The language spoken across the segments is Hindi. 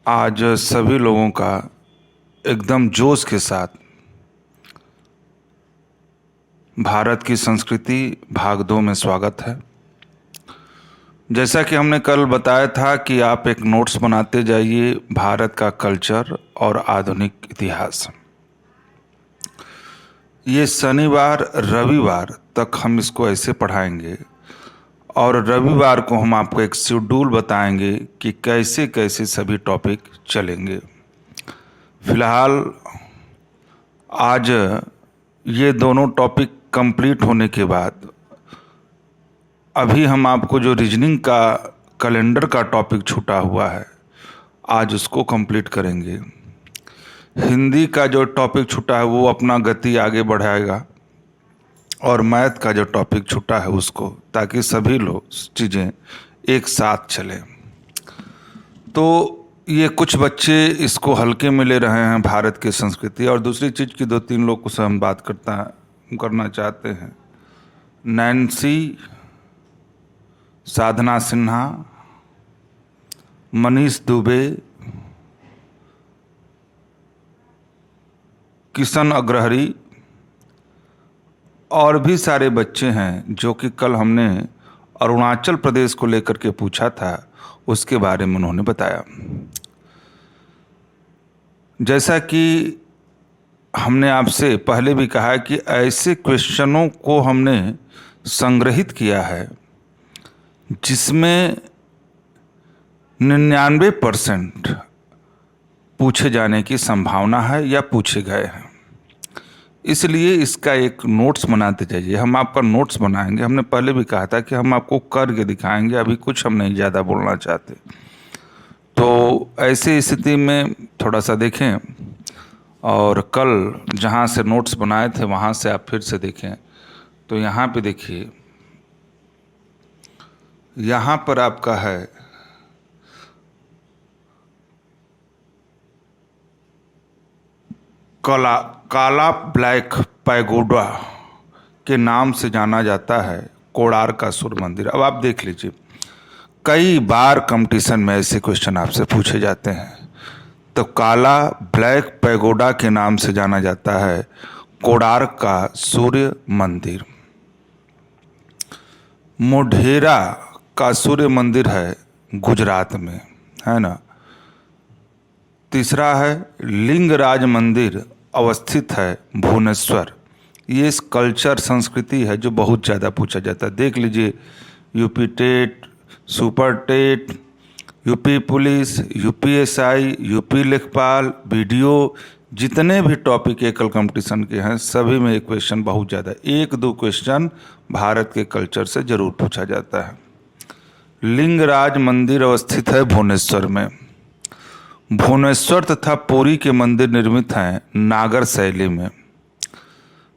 आज सभी लोगों का एकदम जोश के साथ भारत की संस्कृति भाग 2 में स्वागत है। जैसा कि हमने कल बताया था कि आप एक नोट्स बनाते जाइए भारत का कल्चर और आधुनिक इतिहास। ये शनिवार रविवार तक हम इसको ऐसे पढ़ाएंगे और रविवार को हम आपको एक शेड्यूल बताएंगे कि कैसे कैसे सभी टॉपिक चलेंगे। फिलहाल आज ये दोनों टॉपिक कंप्लीट होने के बाद अभी हम आपको जो रीजनिंग का कैलेंडर का टॉपिक छूटा हुआ है आज उसको कंप्लीट करेंगे। हिंदी का जो टॉपिक छूटा है वो अपना गति आगे बढ़ाएगा और मैथ का जो टॉपिक छूटा है उसको, ताकि सभी लोग चीज़ें एक साथ चलें। तो ये कुछ बच्चे इसको हल्के में ले रहे हैं भारत की संस्कृति, और दूसरी चीज़ की 2-3 लोग से हम बात करना चाहते हैं। नैन्सी, साधना सिन्हा, मनीष दुबे, किशन अग्रहरी और भी सारे बच्चे हैं जो कि कल हमने अरुणाचल प्रदेश को लेकर के पूछा था, उसके बारे में उन्होंने बताया। जैसा कि हमने आपसे पहले भी कहा कि ऐसे क्वेश्चनों को हमने संग्रहित किया है जिसमें 99% पूछे जाने की संभावना है या पूछे गए हैं। इसलिए इसका एक नोट्स बनाते जाइए। हम आपका नोट्स बनाएंगे। हमने पहले भी कहा था कि हम आपको करके दिखाएंगे, अभी कुछ हम नहीं ज़्यादा बोलना चाहते। तो ऐसी स्थिति में थोड़ा सा देखें, और कल जहाँ से नोट्स बनाए थे वहाँ से आप फिर से देखें। तो यहाँ पे देखिए, यहाँ पर आपका है काला ब्लैक पैगोडा के नाम से जाना जाता है कोणार्कासुर मंदिर। अब आप देख लीजिए, कई बार कंपटीशन में ऐसे क्वेश्चन आपसे पूछे जाते हैं। तो काला ब्लैक पैगोडा के नाम से जाना जाता है कोणार्क का सूर्य मंदिर। मोढेरा का सूर्य मंदिर है गुजरात में, है ना। तीसरा है लिंगराज मंदिर अवस्थित है भुवनेश्वर। ये इस कल्चर संस्कृति है जो बहुत ज़्यादा पूछा जाता है। देख लीजिए, UP TET, super TET, UP police, UPSI, UP लेखपाल, वीडियो, जितने भी टॉपिक एकल कंपटीशन के हैं सभी में एक क्वेश्चन बहुत ज़्यादा, 1-2 क्वेश्चन भारत के कल्चर से जरूर पूछा जाता है। लिंगराज मंदिर अवस्थित है भुवनेश्वर में। भुवनेश्वर तथा पुरी के मंदिर निर्मित हैं नागर शैली में।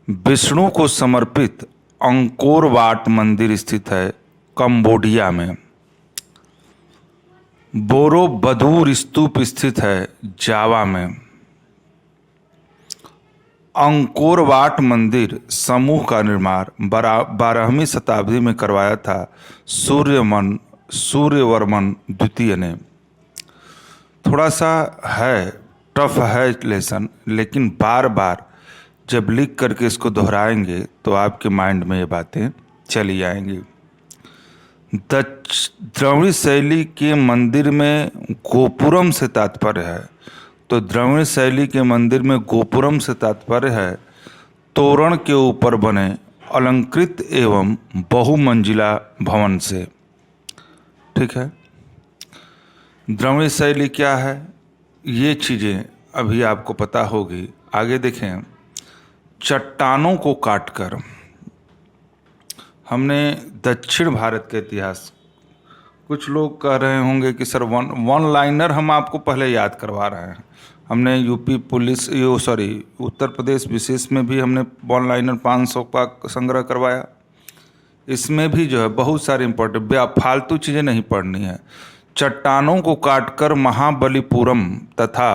विष्णु को समर्पित अंकोर वाट मंदिर स्थित है कंबोडिया में। बोरोबदूर स्तूप स्थित है जावा में। अंकोर वाट मंदिर समूह का निर्माण 12वीं शताब्दी में करवाया था सूर्यवर्मन द्वितीय ने। थोड़ा सा है टफ है लेसन, लेकिन बार बार जब लिख करके इसको दोहराएंगे तो आपके माइंड में ये बातें चली आएंगी। द्रविड़ शैली के मंदिर में गोपुरम से तात्पर्य है। तो द्रविड़ शैली के मंदिर में गोपुरम से तात्पर्य है तोरण के ऊपर बने अलंकृत एवं बहुमंजिला भवन से। ठीक है। द्रविड़ शैली क्या है, ये चीज़ें अभी आपको पता होगी। आगे देखें, चट्टानों को काटकर हमने दक्षिण भारत के इतिहास, कुछ लोग कह रहे होंगे कि सर वन लाइनर हम आपको पहले याद करवा रहे हैं। हमने यूपी पुलिस उत्तर प्रदेश विशेष में भी हमने वन लाइनर 500 का संग्रह करवाया। इसमें भी जो है बहुत सारे इंपॉर्टेंट फालतू चीज़ें नहीं पढ़नी है। चट्टानों को काटकर महाबलीपुरम तथा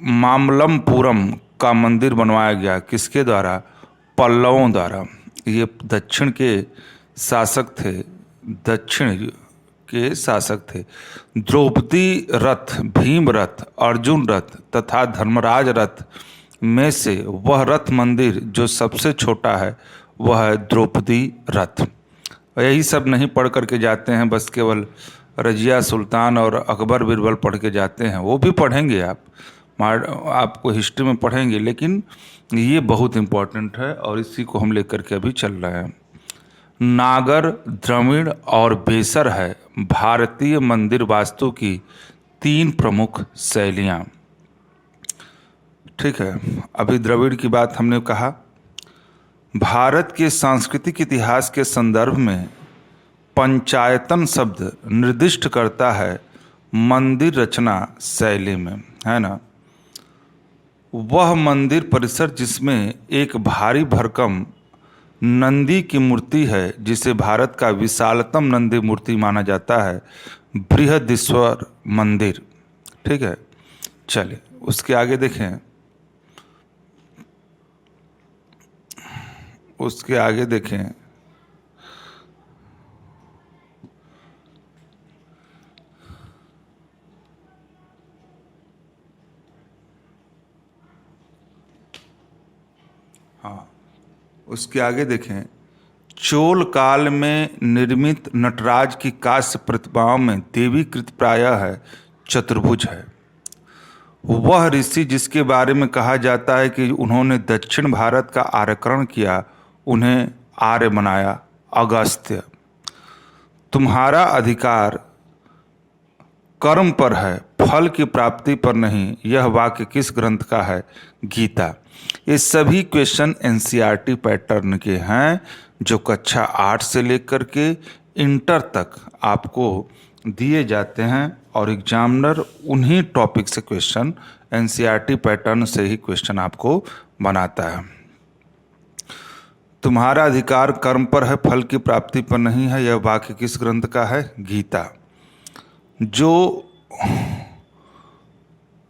मामल्लपुरम का मंदिर बनवाया गया। किसके द्वारा? पल्लवों द्वारा। ये दक्षिण के शासक थे, दक्षिण के शासक थे। द्रौपदी रथ, भीम रथ, अर्जुन रथ तथा धर्मराज रथ में से वह रथ मंदिर जो सबसे छोटा है वह है द्रौपदी रथ। यही सब नहीं पढ़ करके जाते हैं, बस केवल रजिया सुल्तान और अकबर बीरबल पढ़ के जाते हैं। वो भी पढ़ेंगे आप, आपको हिस्ट्री में पढ़ेंगे, लेकिन ये बहुत इम्पोर्टेंट है और इसी को हम लेकर के अभी चल रहे हैं। नागर, द्रविड़ और बेसर है भारतीय मंदिर वास्तु की 3 प्रमुख शैलियाँ। ठीक है, अभी द्रविड़ की बात हमने कहा। भारत के सांस्कृतिक इतिहास के संदर्भ में पंचायतन शब्द निर्दिष्ट करता है मंदिर रचना शैली में, है ना। वह मंदिर परिसर जिसमें एक भारी भरकम नंदी की मूर्ति है, जिसे भारत का विशालतम नंदी मूर्ति माना जाता है, बृहदीश्वर मंदिर। ठीक है, चलिए उसके आगे देखें। उसके आगे देखें, हाँ उसके आगे देखें। चोल काल में निर्मित नटराज की कांस्य प्रतिमाओं में देवीकृत प्रायः है चतुर्भुज है। वह ऋषि जिसके बारे में कहा जाता है कि उन्होंने दक्षिण भारत का आर्यकरण किया, उन्हें आर्य बनाया, अगस्त्य। तुम्हारा अधिकार कर्म पर है, फल की प्राप्ति पर नहीं। यह वाक्य किस ग्रंथ का है? गीता। ये सभी क्वेश्चन एनसीईआरटी पैटर्न के हैं, जो कक्षा 8 से लेकर के इंटर तक आपको दिए जाते हैं और एग्जामिनर उन्हीं टॉपिक से क्वेश्चन, एनसीईआरटी पैटर्न से ही क्वेश्चन आपको बनाता है। तुम्हारा अधिकार कर्म पर है, फल की प्राप्ति पर नहीं है। यह वाक्य किस ग्रंथ का है? गीता। जो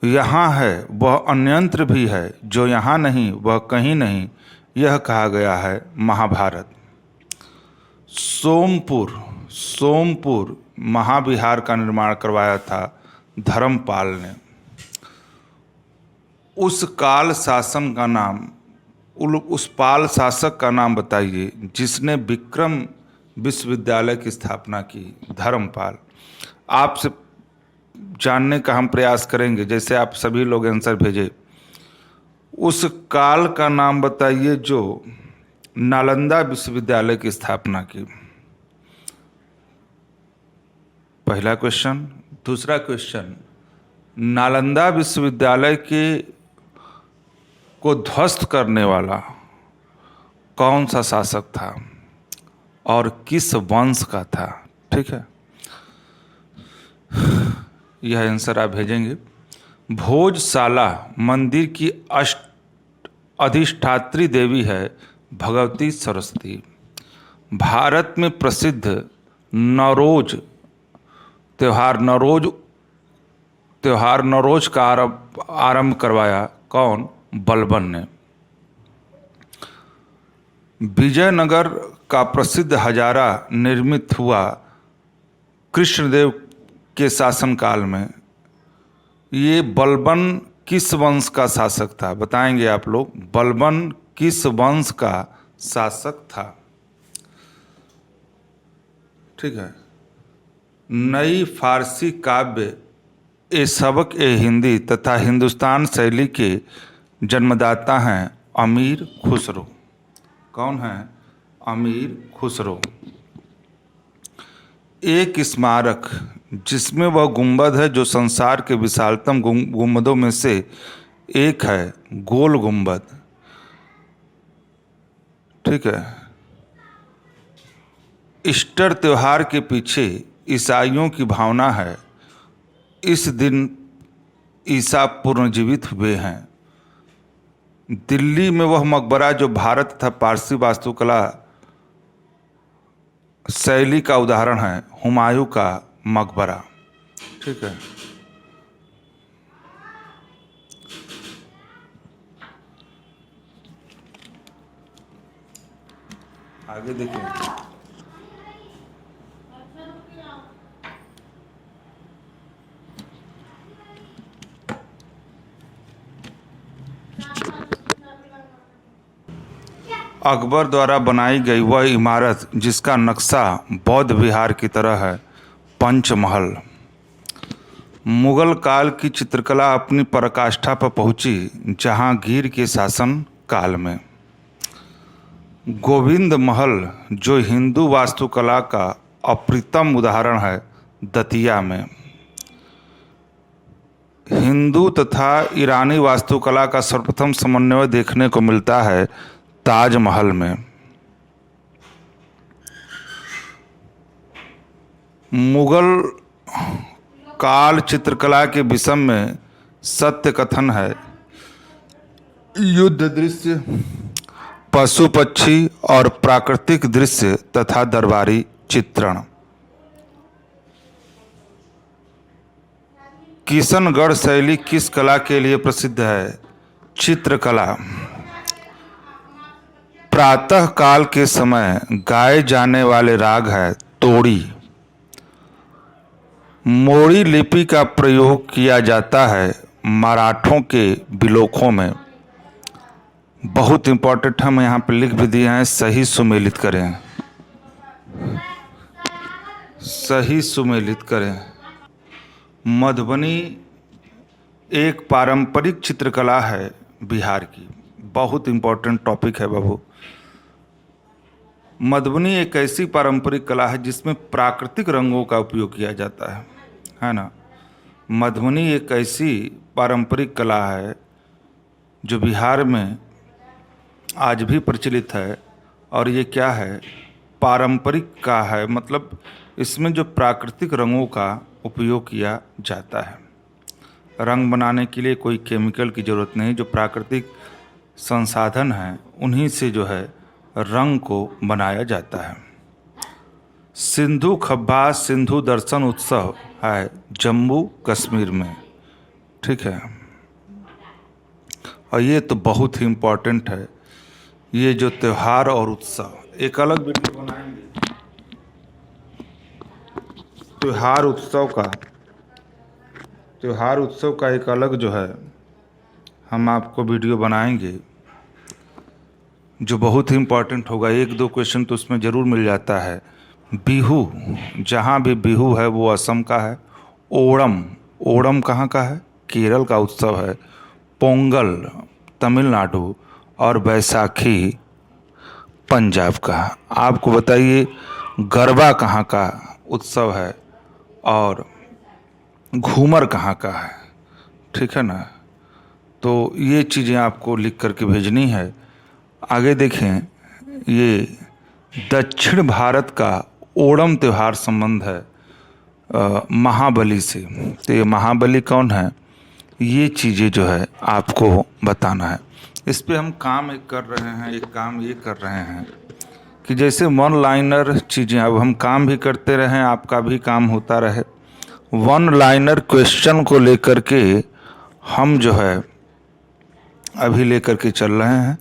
यहाँ है वह अन्यंत्र भी है, जो यहाँ नहीं वह कहीं नहीं, यह कहा गया है महाभारत। सोमपुर महाविहार का निर्माण करवाया था धर्मपाल ने। उस काल शासन का नाम, उस पाल शासक का नाम बताइए जिसने विक्रम विश्वविद्यालय की स्थापना की। धर्मपाल। आपसे जानने का हम प्रयास करेंगे, जैसे आप सभी लोग आंसर भेजे। उस काल का नाम बताइए जो नालंदा विश्वविद्यालय की स्थापना की। पहला क्वेश्चन। दूसरा क्वेश्चन, नालंदा विश्वविद्यालय के को ध्वस्त करने वाला कौन सा शासक था और किस वंश का था? ठीक है, यह आंसर आप भेजेंगे। भोजशाला मंदिर की अधिष्ठात्री देवी है भगवती सरस्वती। भारत में प्रसिद्ध नौरोज त्योहार का आरंभ करवाया कौन? बलबन ने। विजयनगर का प्रसिद्ध हजारा निर्मित हुआ कृष्णदेव के शासनकाल में। ये बलबन किस वंश का शासक था? बताएंगे आप लोग, बलबन किस वंश का शासक था? ठीक है। नई फारसी काव्य ए सबक ए हिंदी तथा हिंदुस्तान शैली के जन्मदाता हैं अमीर खुसरो। कौन है? अमीर खुसरो। एक स्मारक जिसमें वह गुंबद है जो संसार के विशालतम गुंबदों में से एक है, गोल गुंबद। ठीक है। ईस्टर त्योहार के पीछे ईसाइयों की भावना है। इस दिन ईसा पुनर्जीवित हुए हैं। दिल्ली में वह मकबरा जो भारत तथा पारसी वास्तुकला शैली का उदाहरण है, हुमायूं का मकबरा। ठीक है। आगे देखिए। अकबर द्वारा बनाई गई वह इमारत जिसका नक्शा बौद्ध विहार की तरह है, पंचमहल। मुगल काल की चित्रकला अपनी पराकाष्ठा पर पहुंची जहांगीर के शासन काल में। गोविंद महल जो हिंदू वास्तुकला का अप्रतिम उदाहरण है, दतिया में। हिंदू तथा ईरानी वास्तुकला का सर्वप्रथम समन्वय देखने को मिलता है ताजमहल में। मुगल काल चित्रकला के विषय में सत्य कथन है, युद्ध दृश्य, पशु पक्षी और प्राकृतिक दृश्य तथा दरबारी चित्रण। किशनगढ़ शैली किस कला के लिए प्रसिद्ध है? चित्रकला। प्रातः काल के समय गाए जाने वाले राग है तोड़ी। मोड़ी लिपि का प्रयोग किया जाता है मराठों के बिलोखों में। बहुत इंपॉर्टेंट हम यहाँ पे लिख भी दिए हैं, सही सुमेलित करें, सही सुमेलित करें। मधुबनी एक पारंपरिक चित्रकला है बिहार की। बहुत इंपॉर्टेंट टॉपिक है बाबू। मधुबनी एक ऐसी पारंपरिक कला है जिसमें प्राकृतिक रंगों का उपयोग किया जाता है ना। मधुबनी एक ऐसी पारंपरिक कला है जो बिहार में आज भी प्रचलित है। और ये क्या है? पारंपरिक का है, मतलब इसमें जो प्राकृतिक रंगों का उपयोग किया जाता है। रंग बनाने के लिए कोई केमिकल की ज़रूरत नहीं, जो प्राकृतिक संसाधन हैं उन्हीं से जो है रंग को बनाया जाता है। सिंधु खब्बा सिंधु दर्शन उत्सव है जम्मू कश्मीर में, ठीक है। और ये तो बहुत ही इम्पोर्टेंट है, ये जो त्यौहार और उत्सव, एक अलग वीडियो बनाएंगे त्यौहार उत्सव का एक अलग जो है हम आपको वीडियो बनाएंगे जो बहुत ही इम्पोर्टेंट होगा। एक दो क्वेश्चन तो उसमें ज़रूर मिल जाता है। बिहू, जहाँ भी बिहू है वो असम का है। ओणम कहाँ का है? केरल का उत्सव है। पोंगल तमिलनाडु और बैसाखी पंजाब का। आपको बताइए गरबा कहाँ का उत्सव है और घूमर कहाँ का है, ठीक है ना। तो ये चीज़ें आपको लिख करके भेजनी है। आगे देखें, ये दक्षिण भारत का ओणम त्यौहार संबंध है महाबली से। तो ये महाबली कौन है, ये चीज़ें जो है आपको बताना है। इस पे हम काम एक कर रहे हैं, एक काम ये कर रहे हैं कि जैसे वन लाइनर चीज़ें, अब हम काम भी करते रहें, आपका भी काम होता रहे। वन लाइनर क्वेश्चन को लेकर के हम जो है अभी लेकर के चल रहे हैं।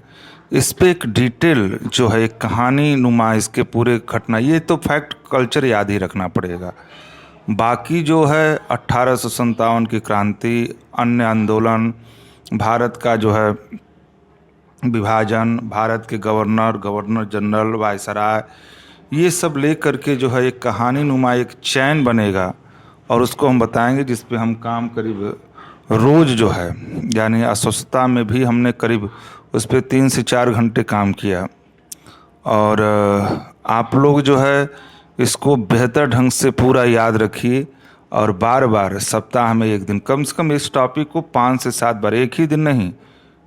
इस पे एक डिटेल जो है, एक कहानी नुमा इसके पूरे घटना, ये तो फैक्ट कल्चर याद ही रखना पड़ेगा। बाकी जो है 1857 की क्रांति, अन्य आंदोलन, भारत का जो है विभाजन, भारत के गवर्नर जनरल, वायसराय, ये सब ले करके जो है एक कहानी नुमा एक चैन बनेगा और उसको हम बताएंगे, जिस पे हम काम करीब रोज़ जो है, यानी अस्वस्थता में भी हमने करीब उस पर 3 से 4 घंटे काम किया। और आप लोग जो है इसको बेहतर ढंग से पूरा याद रखिए और बार बार सप्ताह में एक दिन कम से कम इस टॉपिक को 5 से 7 बार, एक ही दिन नहीं,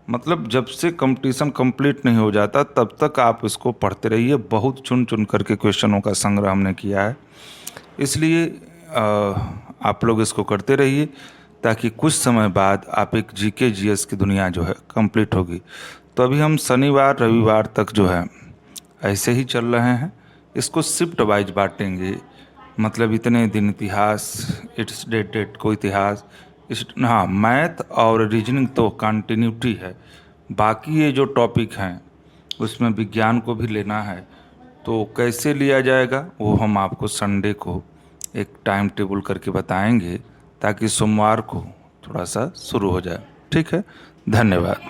मतलब जब से कंपटीशन कंप्लीट नहीं हो जाता तब तक आप इसको पढ़ते रहिए। बहुत चुन चुन करके क्वेश्चनों का संग्रह हमने किया है, इसलिए आप लोग इसको करते रहिए ताकि कुछ समय बाद आप एक जीके जीएस की दुनिया जो है कंप्लीट होगी। तो अभी हम शनिवार रविवार तक जो है ऐसे ही चल रहे हैं। इसको शिफ्ट वाइज बांटेंगे, मतलब इतने दिन इतिहास, इट्स डेट को इतिहास, हाँ मैथ और रीजनिंग तो कंटिन्यूटी है। बाकी ये जो टॉपिक हैं उसमें विज्ञान को भी लेना है, तो कैसे लिया जाएगा वो हम आपको संडे को एक टाइम टेबल करके बताएंगे ताकि सोमवार को थोड़ा सा शुरू हो जाए, ठीक है। धन्यवाद।